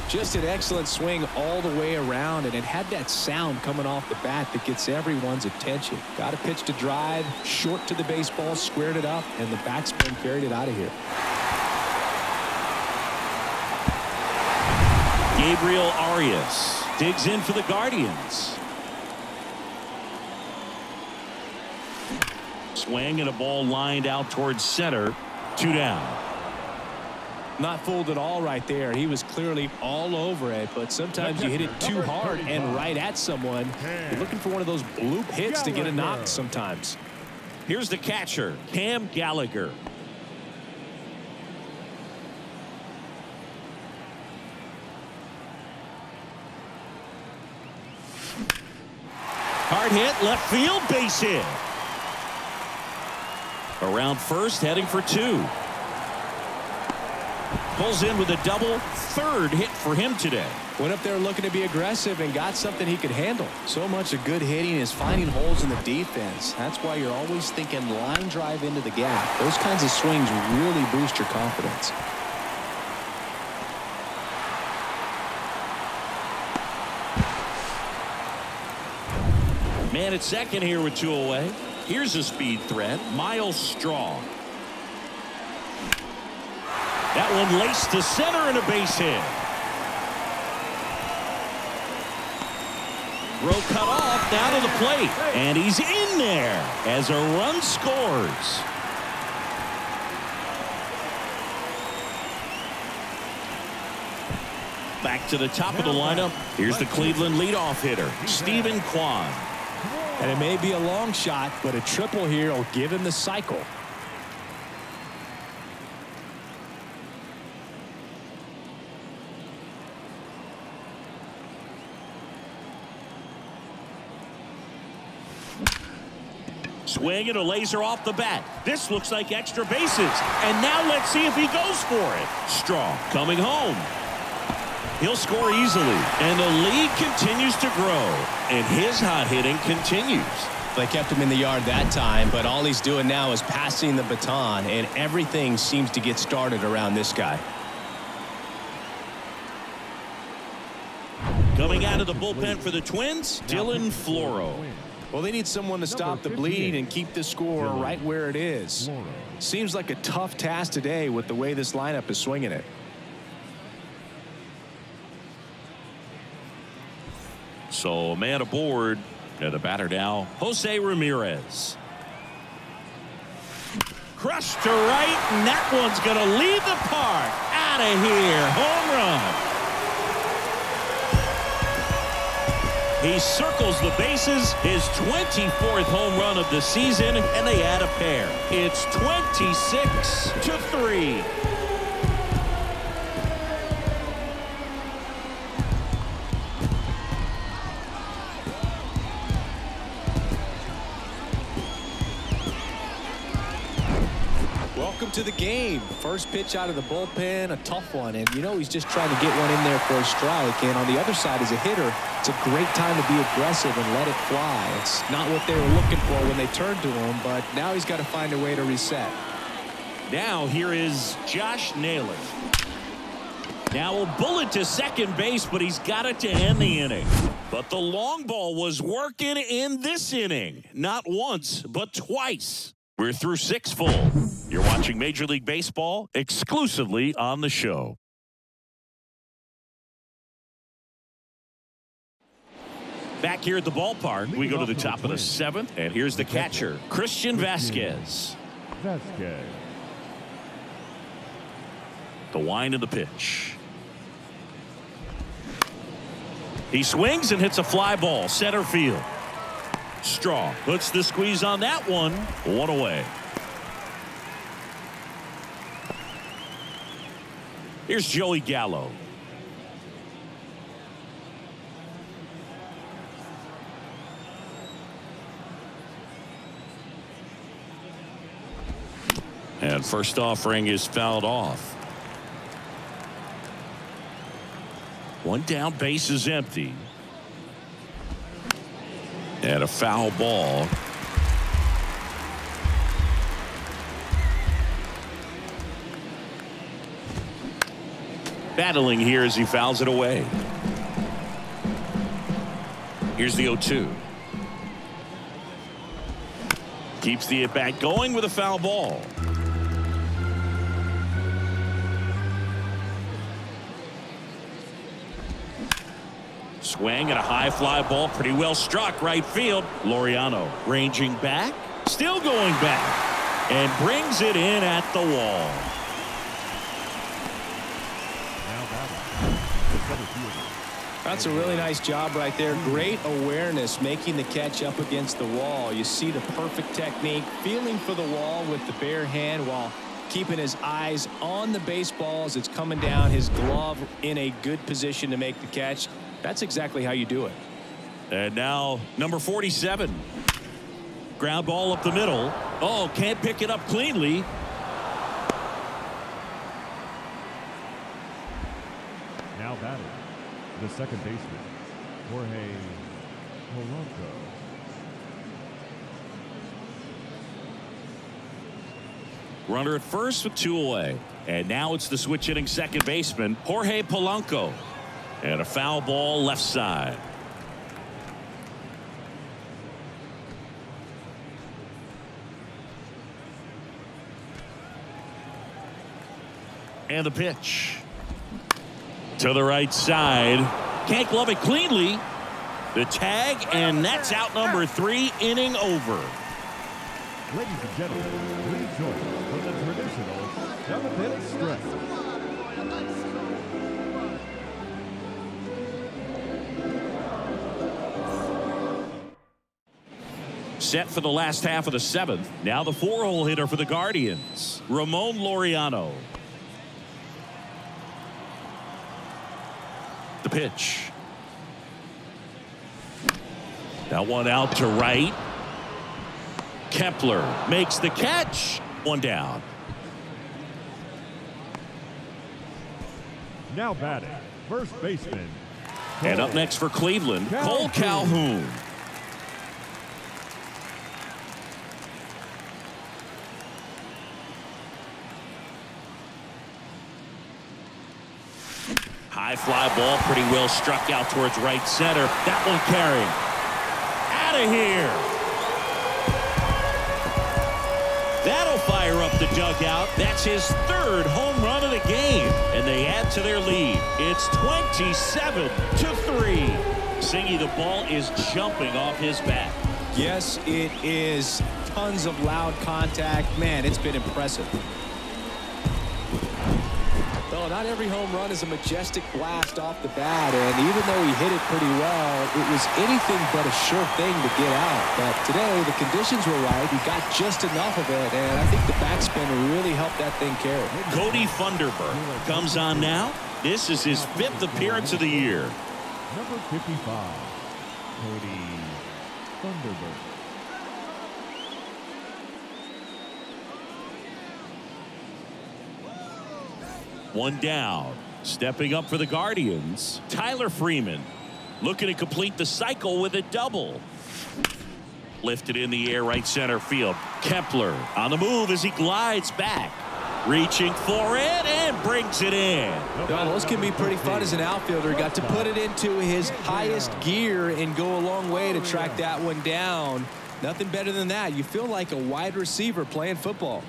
Just an excellent swing all the way around, and it had that sound coming off the bat that gets everyone's attention. Got a pitch to drive, short to the baseball, squared it up, and the batsman carried it out of here. Gabriel Arias digs in for the Guardians. Swing and a ball lined out towards center. 2 down. Not fooled at all right there. He was clearly all over it, but sometimes you hit it too hard and right at someone. You're looking for one of those bloop hits to get a knock sometimes. Here's the catcher, Cam Gallagher. Hard hit, left field, base hit. Around first, heading for 2. Pulls in with a double, 3rd hit for him today. Went up there looking to be aggressive and got something he could handle. So much of good hitting is finding holes in the defense. That's why you're always thinking line drive into the gap. Those kinds of swings really boost your confidence. Man at second here with 2 away. Here's a speed threat, Miles Straw. That one laced to center and a base hit. Throw cut off, down to the plate, and he's in there as a run scores. Back to the top of the lineup. Here's the Cleveland leadoff hitter, Stephen Kwan. And it may be a long shot, but a triple here will give him the cycle. Swing and a laser off the bat. This looks like extra bases. And now let's see if he goes for it. Straw coming home. He'll score easily. And the lead continues to grow. And his hot hitting continues. They kept him in the yard that time, but all he's doing now is passing the baton, and everything seems to get started around this guy. Coming out of the bullpen for the Twins, Dylan Floro. Well, they need someone to stop the bleed and keep the score right where it is. Seems like a tough task today with the way this lineup is swinging it. So a man aboard, and the batter now, Jose Ramirez. Crushed to right, and that one's going to leave the park. Out of here, home run. He circles the bases, his 24th home run of the season, and they add a pair. It's 26-3. Welcome to the game. First pitch out of the bullpen, a tough one, and you know he's just trying to get one in there for a strike. And on the other side, as a hitter, it's a great time to be aggressive and let it fly. It's not what they were looking for when they turned to him, but now he's got to find a way to reset. Now here is Josh Naylor. Now a bullet to second base, but he's got it to end the inning. But the long ball was working in this inning. Not once, but twice. We're through 6 full. You're watching Major League Baseball exclusively on the show. Back here at the ballpark, we go to the top of the 7th, and here's the catcher, Christian Vasquez. The wind of the pitch. He swings and hits a fly ball, center field. Straw puts the squeeze on that one. 1 away. Here's Joey Gallo. And first offering is fouled off. 1 down, base is empty. And a foul ball. Battling here as he fouls it away. Here's the 0-2. Keeps the at-bat going with a foul ball. Swing and a high fly ball, pretty well struck right field. Laureano ranging back, still going back, and brings it in at the wall. That's a really nice job right there. Great awareness, making the catch up against the wall. You see the perfect technique, feeling for the wall with the bare hand while keeping his eyes on the baseball as it's coming down, his glove in a good position to make the catch. That's exactly how you do it. And now number 47. Ground ball up the middle. Oh, can't pick it up cleanly. Now batting, the second baseman, Jorge Polanco. Runner at first with 2 away. And now it's the switch hitting second baseman, Jorge Polanco. And a foul ball left side. And the pitch. To the right side. Can't glove it cleanly. The tag, and that's out number 3, inning over. Ladies and gentlemen, please join us for the traditional 7th-inning stretch. Set for the last half of the 7th. Now the 4-hole hitter for the Guardians, Ramon Laureano. The pitch. That one out to right. Kepler makes the catch. One down. Now batting, first baseman. And up next for Cleveland, Cole Calhoun. High fly ball, pretty well struck out towards right center. That one carrying. Out of here. That'll fire up the dugout. That's his 3rd home run of the game. And they add to their lead. It's 27-3. Singy, the ball is jumping off his bat. Yes, it is. Tons of loud contact. Man, it's been impressive. Well, not every home run is a majestic blast off the bat, and even though he hit it pretty well, it was anything but a sure thing to get out. But today, the conditions were right. He got just enough of it, and I think the backspin really helped that thing carry. Cody Funderburk comes on now. This is his 5th appearance of the year. Number 55, Cody Funderburk. One down. Stepping up for the Guardians, Tyler Freeman looking to complete the cycle with a double. Lifted in the air, right center field. Kepler on the move as he glides back. Reaching for it and brings it in. Well, those can be pretty fun as an outfielder. Got to put it into his highest gear and go a long way to track that one down. Nothing better than that. You feel like a wide receiver playing football.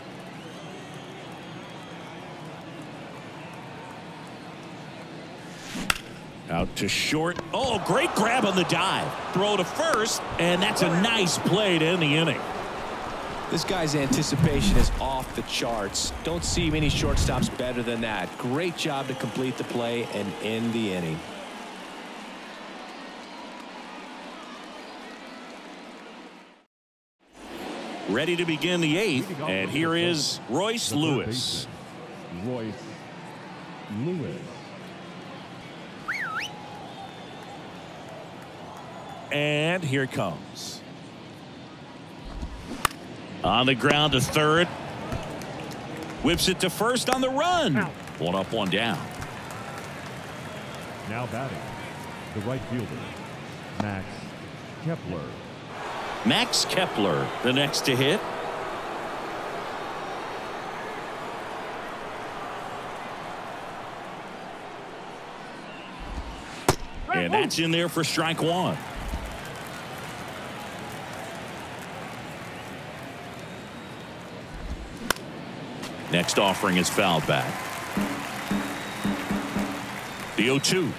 Out to short. Oh, great grab on the dive. Throw to first, and that's a nice play to end the inning. This guy's anticipation is off the charts. Don't see many shortstops better than that. Great job to complete the play and end the inning. Ready to begin the 8th, and here is Royce Lewis. Royce Lewis. And here it comes. On the ground to third. Whips it to first on the run. One up, one down. Now batting, the right fielder, Max Kepler. Max Kepler, the next to hit. And that's in there for strike 1. Next offering is fouled back. The 0-2.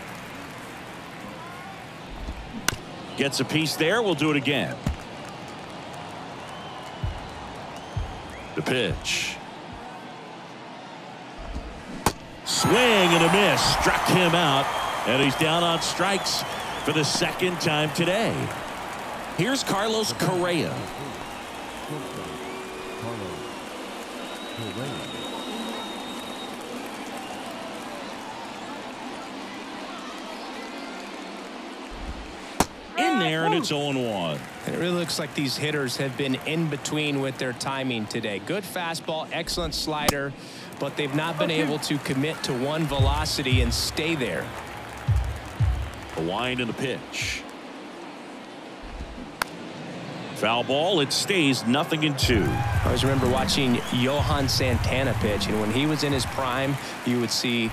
Gets a piece there. We'll do it again. The pitch. Swing and a miss. Struck him out. And he's down on strikes for the 2nd time today. Here's Carlos Correa. In there, and it's 0-1. It really looks like these hitters have been in between with their timing today. Good fastball, excellent slider, but they've not been able to commit to one velocity and stay there. The wind and the pitch. Foul ball. It stays 0-2. I always remember watching Johan Santana pitch, and when he was in his prime, you would see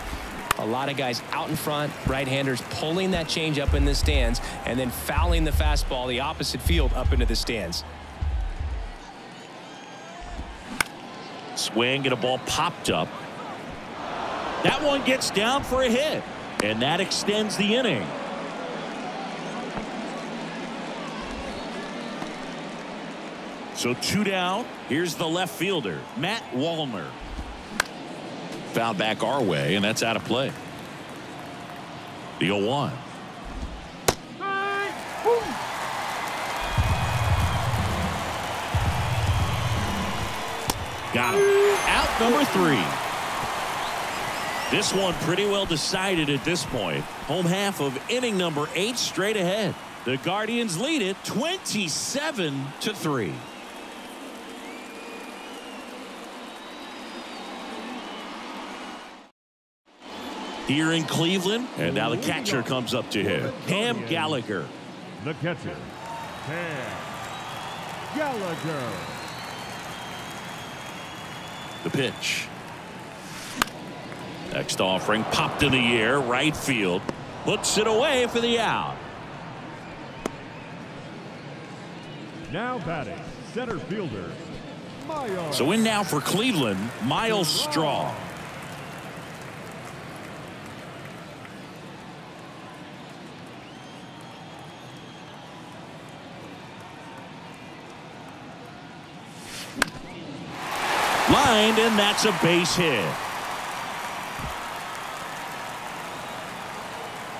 a lot of guys out in front, right-handers pulling that change up in the stands and then fouling the fastball the opposite field up into the stands. Swing and a ball popped up. That one gets down for a hit, and that extends the inning. So 2 down. Here's the left fielder, Matt Wallner. Foul back our way, and that's out of play. The 0-1. Got him. Out number 3. This one pretty well decided at this point. Home half of inning number 8 straight ahead. The Guardians lead it 27-3. Here in Cleveland, and now the catcher comes up to him. Cam Gallagher. The catcher, Cam Gallagher. The pitch. Next offering popped in the air, right field. Puts it away for the out. Now batting, center fielder, Miles. So in now for Cleveland, Miles Straw. Lined, and that's a base hit.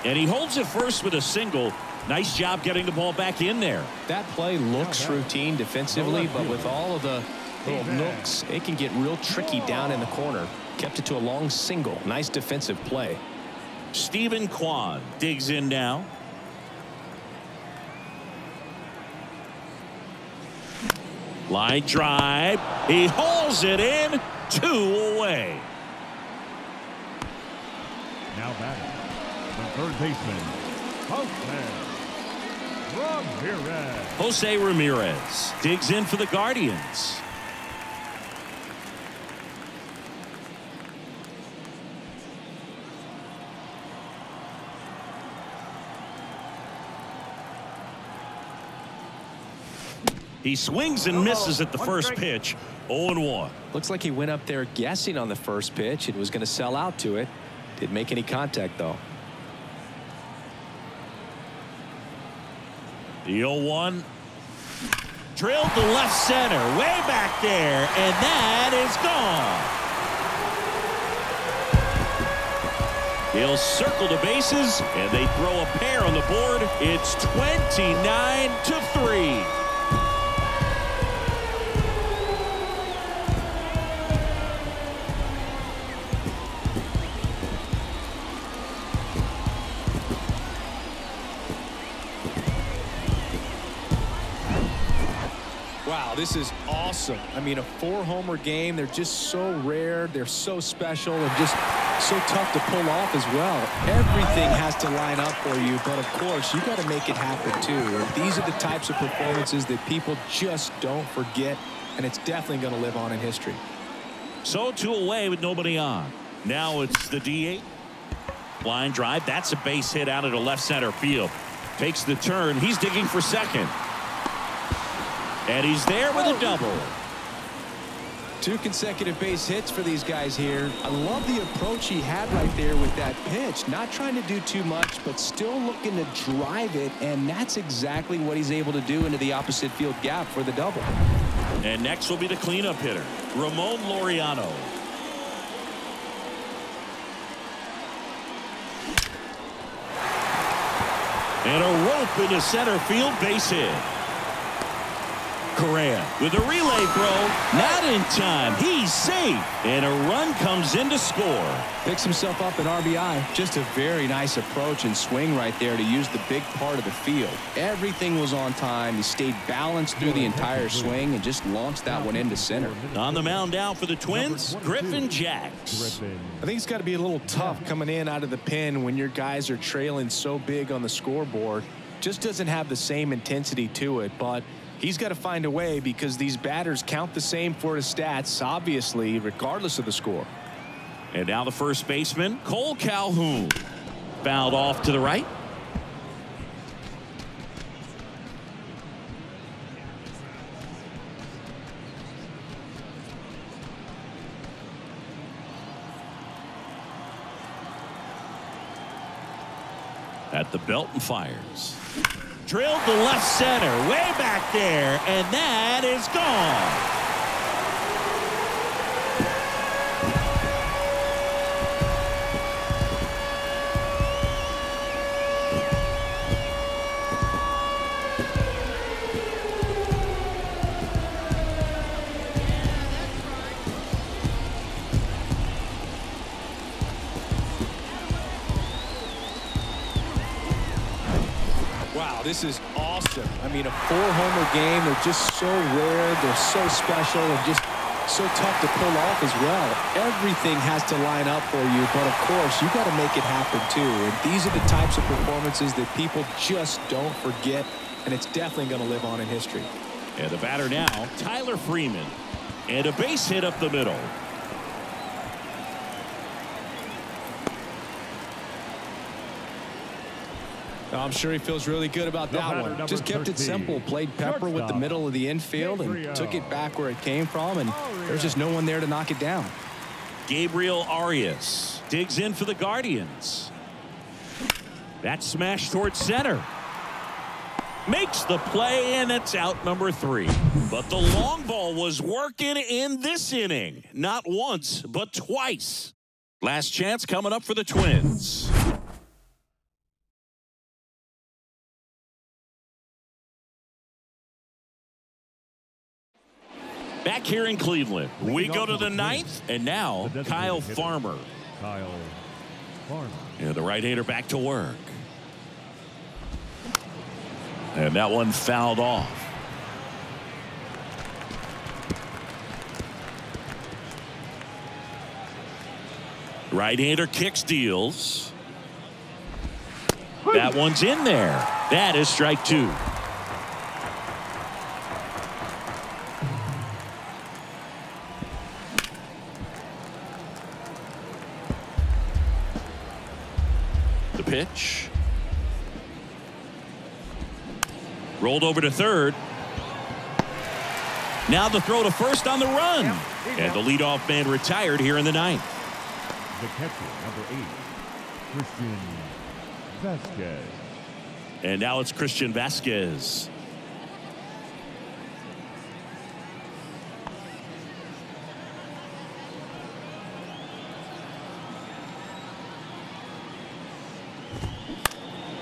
And he holds it first with a single. Nice job getting the ball back in there. That play looks routine defensively, but with all of the little nooks, it can get real tricky down in the corner. Kept it to a long single. Nice defensive play. Stephen Kwan digs in now. Line drive. He hauls it in. 2 away. Now batting, the third baseman, Ramirez. Jose Ramirez digs in for the Guardians. He swings and misses at the first pitch. 0-1. Looks like he went up there guessing on the first pitch and was going to sell out to it. Didn't make any contact, though. The 0-1. Drilled to left center. Way back there. And that is gone. He'll circle the bases, and they throw a pair on the board. It's 29-3. Wow, this is awesome. I mean, a 4-homer game. They're just so rare. They're so special and just so tough to pull off as well. Everything has to line up for you, but of course, you got to make it happen too. And these are the types of performances that people just don't forget, and it's definitely going to live on in history. So 2 away with nobody on. Now it's the DH. Line drive. That's a base hit out of the left center field. Takes the turn. He's digging for second. And he's there with a double. 2 consecutive base hits for these guys here. I love the approach he had right there with that pitch. Not trying to do too much, but still looking to drive it, and that's exactly what he's able to do into the opposite field gap for the double. And next will be the cleanup hitter, Ramon Laureano. And a rope into center field, base hit. Correa with a relay throw, not in time. He's safe, and a run comes in to score. Picks himself up an RBI. Just a very nice approach and swing right there to use the big part of the field. Everything was on time. He stayed balanced through the entire swing and just launched that one into center. On the mound now for the Twins, Griffin Jacks. I think it's got to be a little tough coming in out of the pen when your guys are trailing so big on the scoreboard. Just doesn't have the same intensity to it, but he's got to find a way because these batters count the same for his stats, obviously, regardless of the score. And now the first baseman, Cole Calhoun. Fouled off to the right. At the belt and fires. Drilled to left center, way back there, and that is gone. Wow, this is awesome. I mean, a 4-homer game. They're just so rare. They're so special and just so tough to pull off as well. Everything has to line up for you, but of course, you got to make it happen too. And these are the types of performances that people just don't forget, and it's definitely going to live on in history. And the batter now, Tyler Freeman. And a base hit up the middle. I'm sure he feels really good about that one. Just kept it simple. Played pepper with the middle of the infield and took it back where it came from, and there's just no one there to knock it down. Gabriel Arias digs in for the Guardians. That smash towards center. Makes the play, and it's out number 3. But the long ball was working in this inning. Not once, but twice. Last chance coming up for the Twins. Back here in Cleveland, we go to the 9th, and now Kyle Farmer. And the right-hander back to work. And that one fouled off. Right-hander kicks, deals. That one's in there. That is strike 2. The pitch. Rolled over to third. Now the throw to first on the run. And the leadoff man retired here in the 9th. The catcher, number 8, Christian Vasquez. And now it's Christian Vasquez.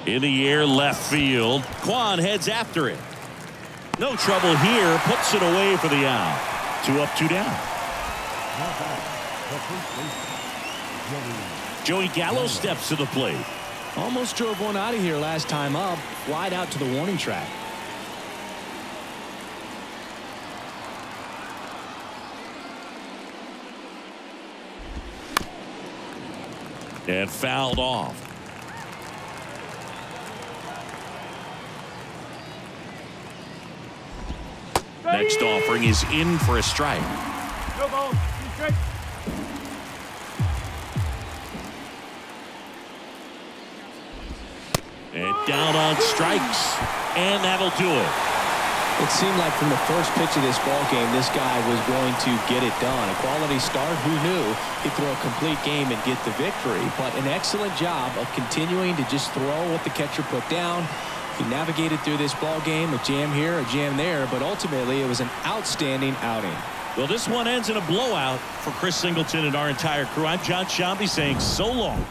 In the air, left field. Kwan heads after it. No trouble here. Puts it away for the out. 2 up, 2 down. Joey Gallo steps to the plate. Almost drove one out of here last time up. Wide out to the warning track. And fouled off. Next offering is in for a strike. No ball. And down on strikes. And that'll do it. It seemed like from the first pitch of this ball game, this guy was going to get it done. A quality start. Who knew he'd throw a complete game and get the victory? But an excellent job of continuing to just throw what the catcher put down. He navigated through this ball game, a jam here, a jam there, but ultimately it was an outstanding outing. Well, this one ends in a blowout for Chris Singleton and our entire crew. I'm John Shambi saying so long.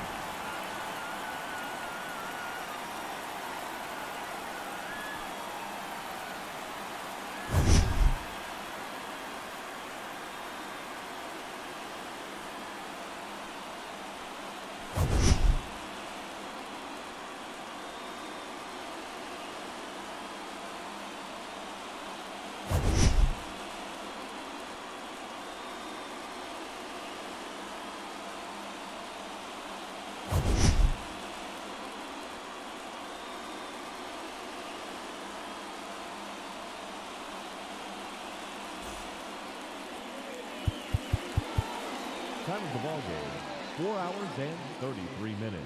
Time of the ball game, 4 hours and 33 minutes.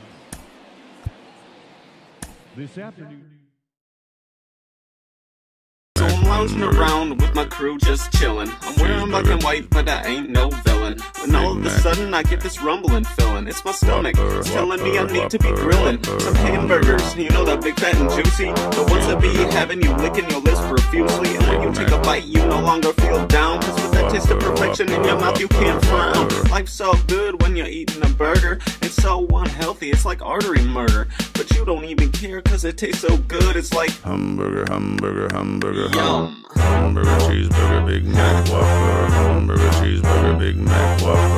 This afternoon. So I'm lounging around with my crew just chilling. I'm wearing black and white, but I ain't no villain. chilling, when all of a sudden I get this rumbling feeling. It's my stomach, it's telling me I need to be grilling some hamburgers, you know, that big fat and juicy, the ones that be having you licking your lips profusely. And when you take a bite, you no longer feel down, cause with that taste of perfection in your mouth, you can't frown. Life's so good when you're eating a burger. It's so unhealthy, it's like artery murder. But you don't even care cause it tastes so good. It's like hamburger, hamburger, hamburger, yum. Hamburger, cheeseburger, Big Mac, Whopper. Hamburger, cheeseburger, Big Mac, Whopper.